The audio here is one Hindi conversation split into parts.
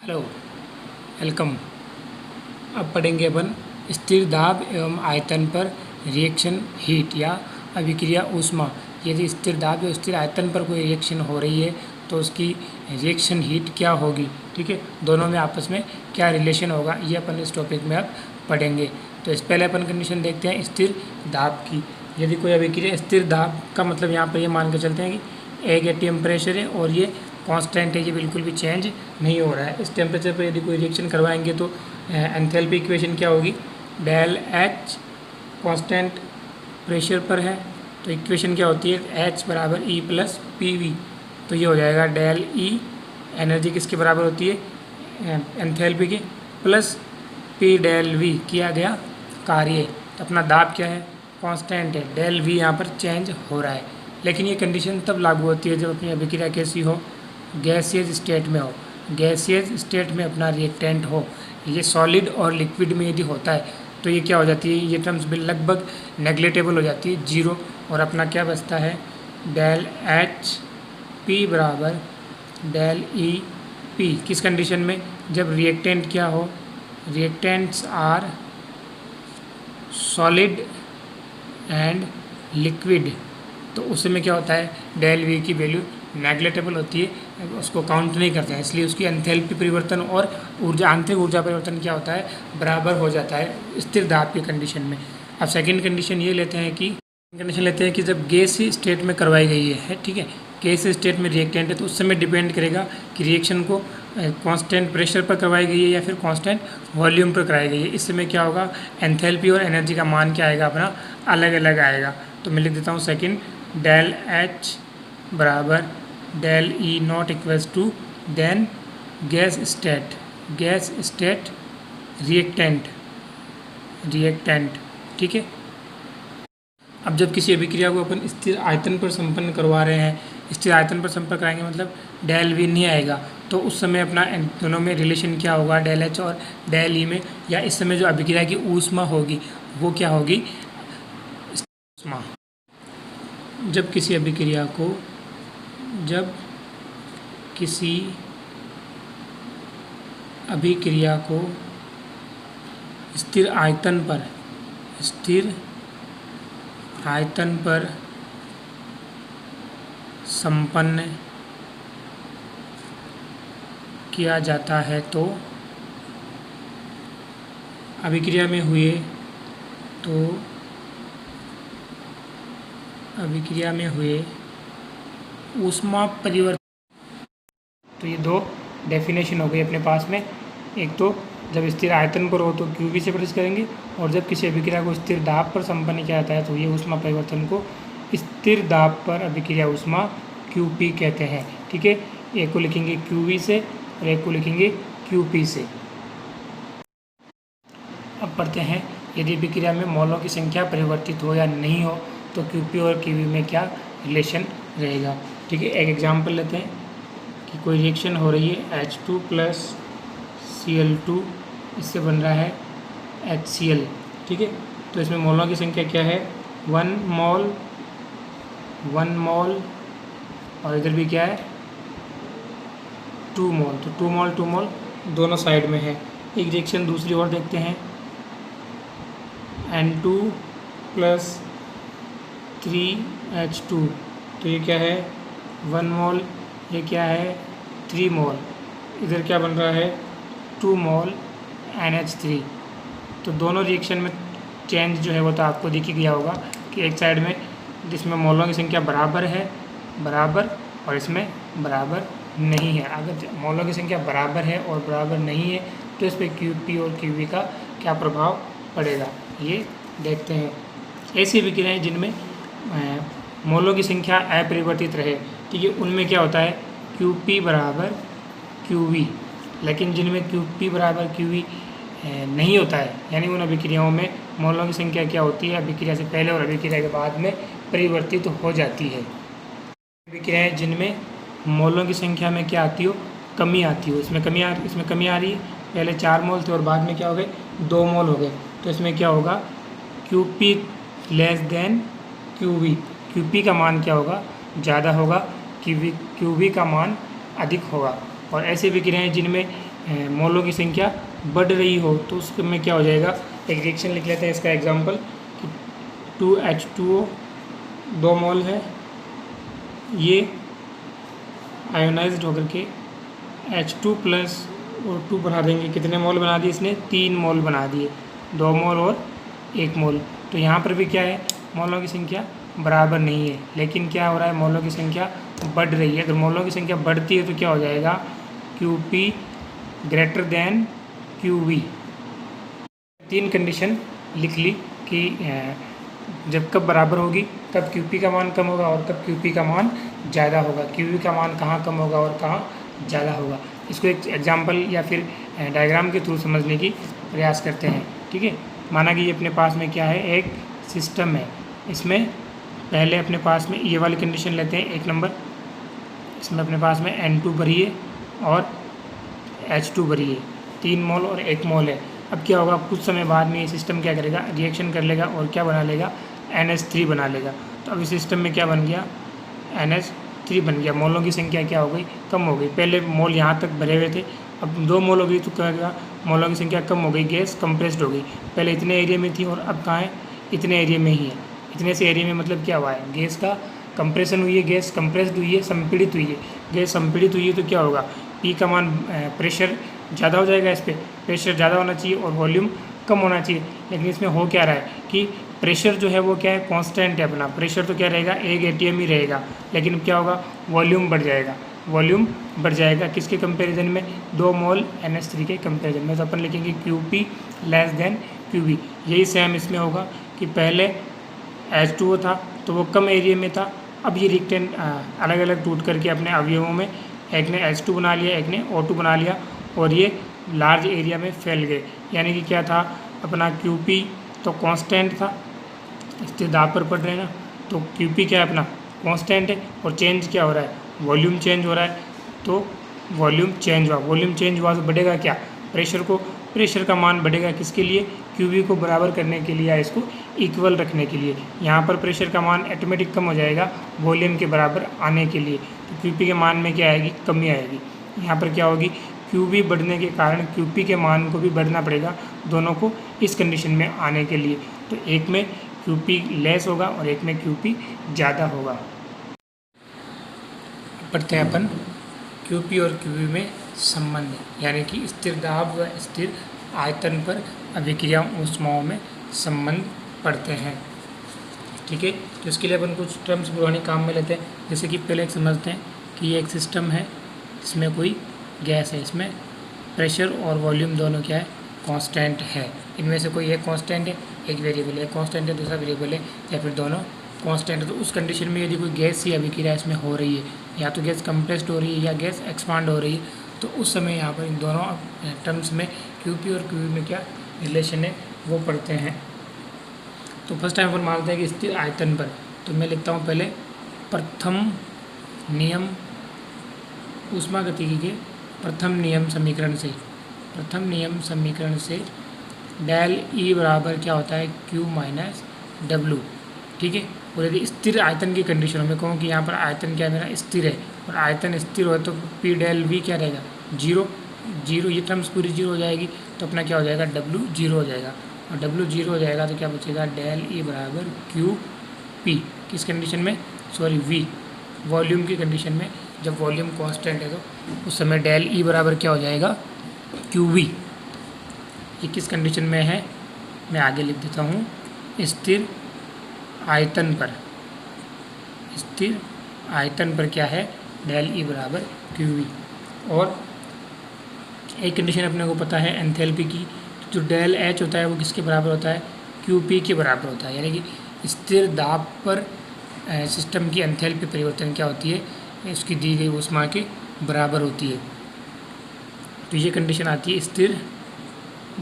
Hello, welcome. अब पढ़ेंगे अपन स्थिर दाब एवं आयतन पर रिएक्शन हीट या अभिक्रिया ऊष्मा। यदि स्थिर दाब या स्थिर आयतन पर कोई रिएक्शन हो रही है तो उसकी रिएक्शन हीट क्या होगी, ठीक है। दोनों में आपस में क्या रिलेशन होगा, ये अपन इस टॉपिक में अब पढ़ेंगे। तो इस पहले अपन कंडीशन देखते हैं स्थिर दाब की। यदि कोई अभिक्रिया स्थिर दाब का मतलब यहाँ पर ये मान के चलते हैं कि एक एटीएम प्रेशर है और ये कांस्टेंट है, ये बिल्कुल भी चेंज नहीं हो रहा है। इस टेम्परेचर पर यदि कोई रिएक्शन करवाएंगे तो एंथैल्पी इक्वेशन क्या होगी, डेल एच कांस्टेंट प्रेशर पर है तो इक्वेशन क्या होती है, एच बराबर ई प्लस पी वी। तो ये हो जाएगा डेल ई, एनर्जी किसके बराबर होती है, एंथैल्पी के, प्लस पी डेल वी किया गया कार्य। तो अपना दाब क्या है, कांस्टेंट है, डेल वी यहाँ पर चेंज हो रहा है। लेकिन ये कंडीशन तब लागू होती है जब अपनी अभिक्रिया कैसी हो, गैसियस स्टेट में हो। गैसियस स्टेट में अपना रिएक्टेंट हो। ये सॉलिड और लिक्विड में यदि होता है तो ये क्या हो जाती है, ये टर्म्स भी लगभग नेग्लेक्टेबल हो जाती है, जीरो। और अपना क्या बचता है, डेल एच पी बराबर डेल ई पी। किस कंडीशन में, जब रिएक्टेंट क्या हो, reactants are solid and liquid, तो उस समय क्या होता है, डेल वी की वैल्यू नेग्लेक्टेबल होती है, उसको काउंट नहीं करते हैं, इसलिए उसकी एंथैल्पी परिवर्तन और ऊर्जा, आंतरिक ऊर्जा परिवर्तन क्या होता है, बराबर हो जाता है स्थिर दाब की कंडीशन में। अब सेकंड कंडीशन ये लेते हैं कि जब गैस स्टेट में करवाई गई है, ठीक है, गैस स्टेट में रिएक्टेंट है, तो उस समय डिपेंड करेगा कि रिएक्शन को कांस्टेंट प्रेशर पर करवाई गई है या फिर कांस्टेंट वॉल्यूम पर कराई गई है। इस समय क्या होगा, एंथैल्पी और एनर्जी का मान क्या आएगा, अपना अलग अलग आएगा। तो मैं लिख देता हूँ सेकंड, डेल एच बराबर del E not equals to then gas state reactant, ठीक है। अब जब किसी अभिक्रिया को अपन स्थिर आयतन पर संपन्न करवा रहे हैं, स्थिर आयतन पर संपर्क कराएंगे मतलब डेल वी नहीं आएगा, तो उस समय अपना दोनों में रिलेशन क्या होगा, डेल एच और डेल ई में, या इस समय जो अभिक्रिया की ऊष्मा होगी वो क्या होगी, ऊष्मा। जब किसी अभिक्रिया को स्थिर आयतन पर संपन्न किया जाता है तो अभिक्रिया में हुए ऊष्मा परिवर्तन। तो ये दो डेफिनेशन हो गई अपने पास में। एक तो जब स्थिर आयतन पर हो तो क्यूबी से प्रदर्शित करेंगे, और जब किसी अभिक्रिया को स्थिर दाब पर संपन्न किया जाता है तो ये ऊष्मा परिवर्तन को स्थिर दाब पर अभिक्रिया ऊष्मा क्यूपी कहते हैं, ठीक है। एक को लिखेंगे क्यूवी से और एक को लिखेंगे क्यूपी से। अब पढ़ते हैं, यदि अभिक्रिया में मोलों की संख्या परिवर्तित हो या नहीं हो तो क्यूपी और क्यूवी में क्या रिलेशन रहेगा, ठीक है। एक एग्जाम्पल लेते हैं कि कोई रिएक्शन हो रही है H2 प्लस Cl2, इससे बन रहा है HCl, ठीक है। तो इसमें मोलों की संख्या क्या है, 1 मोल, और इधर भी क्या है 2 मोल। तो 2 मोल दोनों साइड में है। एक रिएक्शन दूसरी और देखते हैं, N2 प्लस 3H2, तो ये क्या है 1 मोल, ये क्या है 3 मोल, इधर क्या बन रहा है 2 मोल NH3। तो दोनों रिएक्शन में चेंज जो है वो तो आपको दिख ही गया होगा कि एक साइड में जिसमें मोलों की संख्या बराबर और इसमें बराबर नहीं है। अगर मोलों की संख्या बराबर है और बराबर नहीं है तो इस पर क्यूपी और क्यूवी का क्या प्रभाव पड़ेगा, ये देखते हैं। ऐसी अभिक्रियाएँ जिनमें मोलों की संख्या अपरिवर्तित रहे, ठीक है, उनमें क्या होता है क्यूपी बराबर क्यूवी। लेकिन जिनमें क्यूपी बराबर क्यूवी नहीं होता है, यानी उन अभिक्रियाओं में मोलों की संख्या क्या होती है, अभिक्रिया से पहले और अभिक्रिया के बाद में परिवर्तित हो जाती है। अभिक्रियाएँ जिनमें मोलों की संख्या में क्या आती हो, कमी आती हो, इसमें कमी आ रही है। पहले 4 मोल थे और बाद में क्या हो गए 2 मोल हो गए, तो इसमें क्या होगा QP less than QV. QP का मान क्या होगा, ज़्यादा होगा, क्यूवी का मान अधिक होगा। और ऐसी अभिक्रियाएँ जिनमें मोलों की संख्या बढ़ रही हो तो उसमें क्या हो जाएगा, एक रिएक्शन लिख लेते हैं इसका एग्जांपल कि 2H2O 2 मोल है, ये आयोनाइज्ड होकर के H2 प्लस और 2 बना देंगे। कितने मोल बना दिए इसने, 3 मोल बना दिए, 2 मोल और 1 मोल। तो यहाँ पर भी क्या है, मोलों की संख्या बराबर नहीं है, लेकिन क्या हो रहा है, मोलों की संख्या बढ़ रही है। अगर मोलों की संख्या बढ़ती है तो क्या हो जाएगा, QP greater than QV। 3 condition लिख ली कि जब कब बराबर होगी, कब QP का मान कम होगा और कब QP का मान ज़्यादा होगा, QV का मान कहाँ कम होगा और कहाँ ज़्यादा होगा। इसको एक एग्जांपल या फिर डायग्राम के थ्रू समझने की प्रयास करते हैं। ठीक है, माना कि ये अपने पास में क्या है, एक सिस्टम है। इसमें पहले अपने पास में ये वाली कंडीशन लेते हैं 1 नंबर, इसमें अपने पास में N2 भरिए और H2 भरिए, 3 मोल और 1 मोल है। अब क्या होगा, कुछ समय बाद में ये सिस्टम क्या करेगा, रिएक्शन कर लेगा और क्या बना लेगा, NH3 बना लेगा। तो अब इस सिस्टम में क्या बन गया, NH3 बन गया। मोलों की संख्या क्या हो गई, कम हो गई। पहले मोल यहाँ तक भरे हुए थे, अब 2 मोल हो गई तो क्या होगा, मोलों की संख्या कम हो गई, गैस कंप्रेस्ड हो गई। पहले इतने एरिया में थी और अब कहाँ है, इतने एरिया में ही है। इतने से एरिया में मतलब क्या हुआ है, गैस का कंप्रेशन हुई है, गैस कंप्रेस्ड हुई है, संपीड़ित हुई है। गैस संपीड़ित हुई है तो क्या होगा, P का मान प्रेशर ज़्यादा हो जाएगा, इस पर प्रेशर ज़्यादा होना चाहिए और वॉल्यूम कम होना चाहिए। लेकिन इसमें हो क्या रहा है कि प्रेशर जो है वो क्या है, कांस्टेंट है अपना। प्रेशर तो क्या रहेगा, 1 ATM ही रहेगा, लेकिन क्या होगा, वॉल्यूम बढ़ जाएगा। वॉल्यूम बढ़ जाएगा किसके कंपैरिजन में, 2 मोल NH3 के कंपैरिजन में। तो अपन लिखेंगे QP लेस देन QV। यही सेम इसमें होगा कि पहले H2O था तो वो कम एरिया में था, अब ये रिएक्टेंट अलग अलग टूट करके अपने अवयवों में, एक ने H2 बना लिया, एक ने O2 बना लिया और ये लार्ज एरिया में फैल गए। यानी कि क्या था, अपना QP तो कांस्टेंट था, स्थिर दाब पर पड़ रहे हैं ना, तो QP क्या है अपना कांस्टेंट है, और चेंज क्या हो रहा है, वॉल्यूम चेंज हो रहा है। तो वॉल्यूम चेंज हुआ, वॉल्यूम चेंज हुआ तो बढ़ेगा क्या, प्रेशर को, प्रेशर का मान बढ़ेगा किसके लिए, QV को बराबर करने के लिए या इसको इक्वल रखने के लिए। यहाँ पर प्रेशर का मान ऑटोमेटिक कम हो जाएगा वॉल्यूम के बराबर आने के लिए, तो QP के मान में क्या आएगी, कमी आएगी। यहाँ पर क्या होगी, QV बढ़ने के कारण QP के मान को भी बढ़ना पड़ेगा, दोनों को इस कंडीशन में आने के लिए। तो एक में QP लेस होगा और एक में QP ज़्यादा होगा। पढ़ते हैं अपन QP और QV में संबंध, यानी कि स्थिर दाब व स्थिर आयतन पर अभिक्रिया ऊष्माओं में संबंध पढ़ते हैं। ठीक है, तो इसके लिए अपन कुछ टर्म्स पुराने काम में लेते हैं। जैसे कि पहले एक समझते हैं कि ये एक सिस्टम है, इसमें कोई गैस है, इसमें प्रेशर और वॉल्यूम दोनों क्या है, कांस्टेंट है। इनमें से कोई एक कांस्टेंट है, एक वेरिएबल है, कांस्टेंट है दूसरा वेरिएबल है, या फिर दोनों कांस्टेंट है। तो उस कंडीशन में यदि कोई गैस की अभिक्रिया इसमें हो रही है, या तो गैस कंप्रेस्ड हो रही है या गैस एक्सपांड हो रही है, तो उस समय यहाँ पर इन दोनों टर्म्स में QP और QV में क्या रिलेशन है वो पढ़ते हैं। तो फर्स्ट टाइम अपन मानते हैं कि स्थिर आयतन पर, तो मैं लिखता हूँ पहले प्रथम नियम ऊष्मागतिकी के प्रथम नियम समीकरण से, प्रथम नियम समीकरण से डेल E बराबर क्या होता है, Q माइनस W। ठीक है, और यदि स्थिर आयतन की कंडीशनों में कहूँ कि यहाँ पर आयतन क्या है मेरा, स्थिर है, और आयतन स्थिर हो तो P डेल V क्या रहेगा, 0 0, ये टर्म्स पूरी 0 हो जाएगी, तो अपना क्या हो जाएगा, W 0 हो जाएगा, और W 0 हो जाएगा तो क्या बचेगा, डेल E बराबर QP। किस कंडीशन में, सॉरी V, वॉल्यूम की कंडीशन में। जब वॉल्यूम कांस्टेंट है तो उस समय डेल E बराबर क्या हो जाएगा, QV। ये किस कंडीशन में है, मैं आगे लिख देता हूँ, स्थिर आयतन पर, स्थिर आयतन पर क्या है, डेल E बराबर QV। और एक कंडीशन अपने को पता है एंथैल्पी की, जो डेल H होता है वो किसके बराबर होता है, QP के बराबर होता है। यानी कि स्थिर दाब पर सिस्टम की एंथैल्पी परिवर्तन क्या होती है, उसकी दी गई ऊष्मा के बराबर होती है। तो ये कंडीशन आती है स्थिर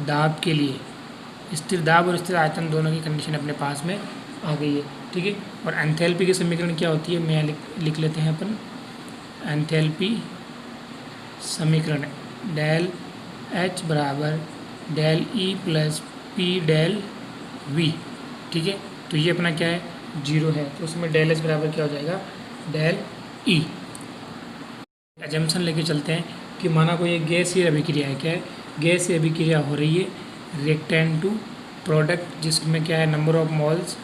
दाब के लिए। स्थिर दाब और स्थिर आयतन दोनों की कंडीशन अपने पास में आ गई है। ठीक है, और एंथैल्पी की समीकरण क्या होती है, मैं लिख लेते हैं अपन, एंथैल्पी समीकरण डेल H बराबर del E plus P del V। ठीक है, तो ये अपना क्या है, 0 है, तो उसमें डेल H बराबर क्या हो जाएगा, डेल E। एजम्पशन लेके चलते हैं कि माना कोई एक गैसीय अभिक्रिया है, क्या है, गैसीय अभिक्रिया हो रही है, रिएक्टेंट टू प्रोडक्ट जिसमें क्या है नंबर ऑफ मोल्स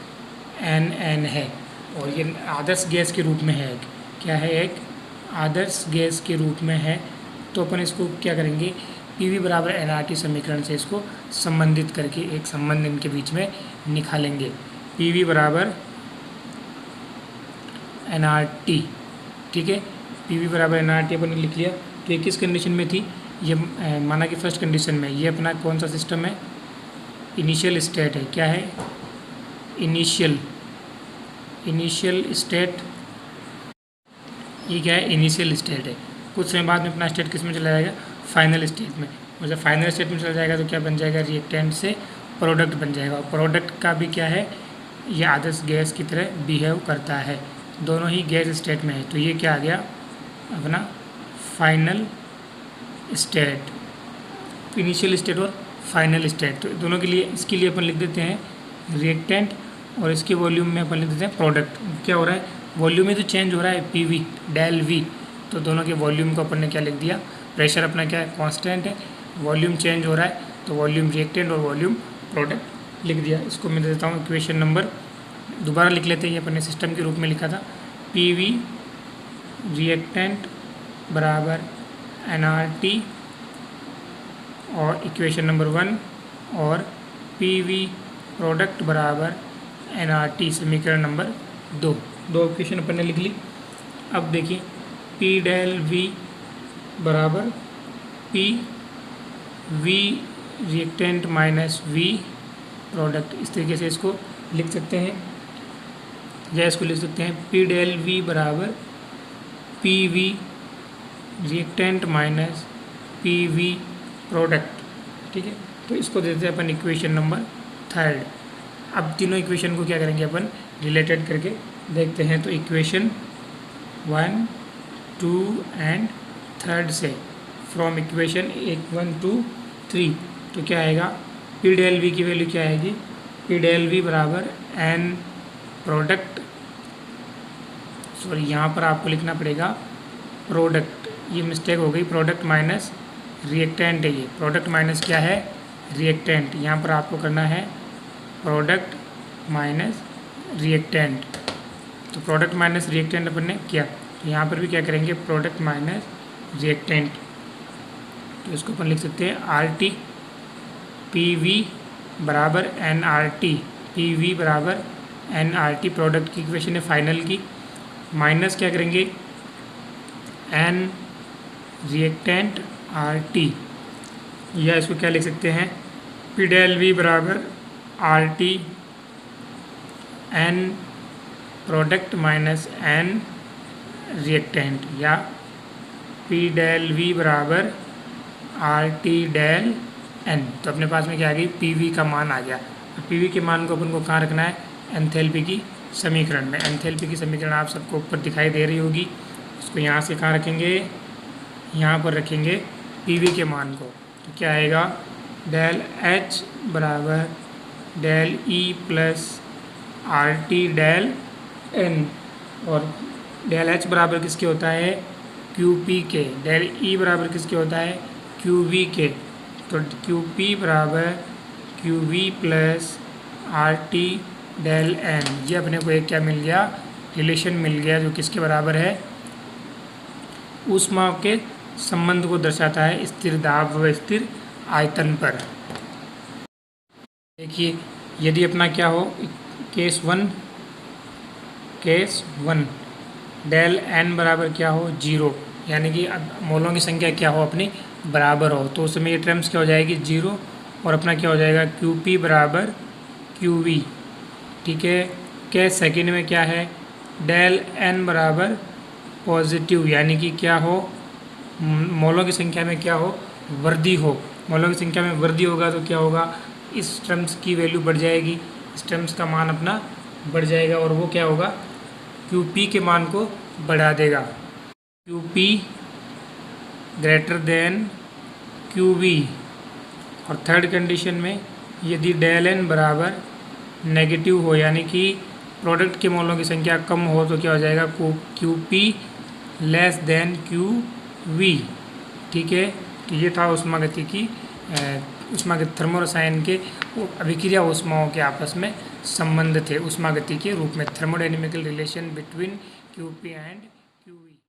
n है, और ये आदर्श गैस के रूप में है, क्या है, एक आदर्श गैस के रूप में है। तो अपन इसको क्या करेंगे, PV बराबर nRT समीकरण से इसको संबंधित करके एक संबंध इनके बीच में निकालेंगे। PV बराबर nRT, ठीक है, PV बराबर nRT अपन ने लिख लिया। तो ये किस कंडीशन में थी, ये माना कि फर्स्ट कंडीशन में, ये अपना कौन सा सिस्टम है, इनिशियल स्टेट है, क्या है, इनिशियल स्टेट, ये क्या है, इनिशियल स्टेट है। कुछ समय बाद में अपना स्टेट किस में चला जाएगा, फाइनल स्टेट में, और जब फाइनल स्टेट में चला जाएगा तो क्या बन जाएगा, रिएक्टेंट से प्रोडक्ट बन जाएगा, और प्रोडक्ट का भी क्या है, ये आदर्श गैस की तरह बिहेव करता है, दोनों ही गैस स्टेट में है। तो ये क्या आ गया अपना फाइनल स्टेट, इनिशियल स्टेट और फाइनल स्टेट। तो दोनों के लिए, इसके लिए अपन लिख देते हैं रिएक्टेंट, और इसके वॉल्यूम में अपन लिख देते हैं प्रोडक्ट। क्या हो रहा है, वॉल्यूम में तो चेंज हो रहा है, PV डेल V, तो दोनों के वॉल्यूम को अपन ने क्या लिख दिया, प्रेशर अपना क्या है, कांस्टेंट है, वॉल्यूम चेंज हो रहा है, तो वॉल्यूम रिएक्टेंट और वॉल्यूम प्रोडक्ट लिख दिया। इसको मैं दे देता हूँ इक्वेशन नंबर, दोबारा लिख लेते हैं, ये अपन ने सिस्टम के रूप में लिखा था, PV रिएक्टेंट बराबर nRT और इक्वेशन नंबर 1, और PV प्रोडक्ट बराबर nRT समीकरण नंबर 2, दो इक्वेशन अपन ने लिख ली। अब देखिए P डेल V बराबर PV reactant minus V product, इस तरीके से इसको लिख सकते हैं, या इसको लिख सकते हैं P डेल V बराबर PV reactant minus PV product, ठीक है। तो इसको देते हैं अपन इक्वेशन नंबर 3। अब तीनों इक्वेशन को क्या करेंगे अपन, रिलेटेड करके देखते हैं। तो इक्वेशन 1, 2 एंड 3 से, फ्रॉम इक्वेशन 1, 2, 3, तो क्या आएगा, P डेल V की वैल्यू क्या आएगी, P डेल V बराबर N प्रोडक्ट, सॉरी यहाँ पर आपको लिखना पड़ेगा प्रोडक्ट, ये मिस्टेक हो गई, प्रोडक्ट माइनस रिएक्टेंट है, ये प्रोडक्ट माइनस क्या है, रिएक्टेंट, यहाँ पर आपको करना है प्रोडक्ट माइनस रिएक्टेंट। तो प्रोडक्ट माइनस रिएक्टेंट अपन ने किया, तो यहाँ पर भी क्या करेंगे, प्रोडक्ट माइनस रिएक्टेंट। तो इसको अपन लिख सकते हैं RT, PV बराबर nRT, PV बराबर nRT प्रोडक्ट की इक्वेशन है फाइनल की, माइनस क्या करेंगे, N रिएक्टेंट RT, या इसको क्या लिख सकते हैं, P डेल V बराबर RT N product minus N reactant, या P डेल V बराबर RT डेल N। तो अपने पास में क्या आ गई, PV का मान आ गया। PV के मान को अपन को कहाँ रखना है, एंथैल्पी की समीकरण में। एंथैल्पी की समीकरण आप सबको ऊपर दिखाई दे रही होगी, इसको यहाँ से कहाँ रखेंगे, यहाँ पर रखेंगे PV के मान को। तो क्या आएगा, डेल H बराबर del E plus RT del N, और डेल H बराबर किसके होता है, QP के, डेल E बराबर किसके होता है, QV के। तो QP बराबर QV plus RT del N, ये अपने को एक क्या मिल गया, रिलेशन मिल गया, जो किसके बराबर है, ऊष्मा के संबंध को दर्शाता है स्थिर दाब व स्थिर आयतन पर। देखिए यदि अपना क्या हो, केस 1 डेल N बराबर क्या हो, 0, यानी कि मोलों की संख्या क्या हो, अपनी बराबर हो, तो उस समय ये टर्म्स क्या हो जाएगी, 0, और अपना क्या हो जाएगा, QP बराबर QV, ठीक है। केस सेकेंड में क्या है, डेल N बराबर पॉजिटिव, यानी कि क्या हो, मोलों की संख्या में क्या हो, वृद्धि हो, मोलों की संख्या में वृद्धि होगा तो क्या होगा, इस टर्म्स की वैल्यू बढ़ जाएगी, इस टर्म्स का मान अपना बढ़ जाएगा, और वो क्या होगा, QP के मान को बढ़ा देगा, QP ग्रेटर देन QV। और थर्ड कंडीशन में यदि डेल N बराबर नेगेटिव हो, यानी कि प्रोडक्ट के मोलों की संख्या कम हो, तो क्या हो जाएगा, QP लेस देन QV, ठीक है, तो ये था ऊष्मागतिकी थर्मोरसायन के अभिक्रिया ऊष्माओं के आपस में संबंध थे ऊष्मागति के रूप में, thermodynamical relation between QP and